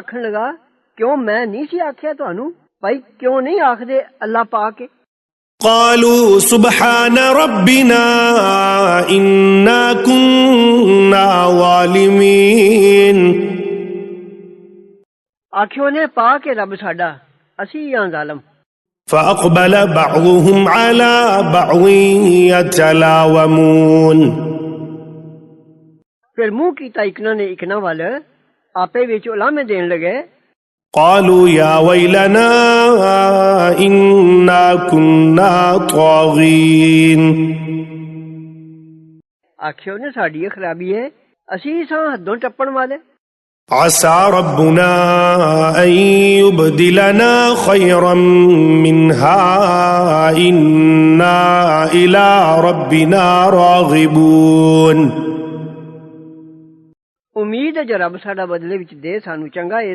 آکھن لگا کیوں میں نہیں سی آکھیا تانوں بھائی کیوں نہیں آکھدے اللہ پاک ہے؟ قالوا سبحان ربنا إنا كنا ظالمين آکھیو نے پاک ہے رب ساڈا اسی ہاں ظالم. فأقبل بعضهم على بعض يتلاومون پھر منہ کیتا اکنا نے اکنا وال آپے وچ علامے دین لگے. قالوا يا ويلنا إنا كنا طاغين آکھیو نے ساڈی خرابی ہے اسی ساں حدوں ٹپن والے. عسى ربنا أن يبدلنا خيرا منها إنا إلى ربنا راغبون امید ہے جو رب ساڈا بدلے وچ دے سانو چنگا ہے.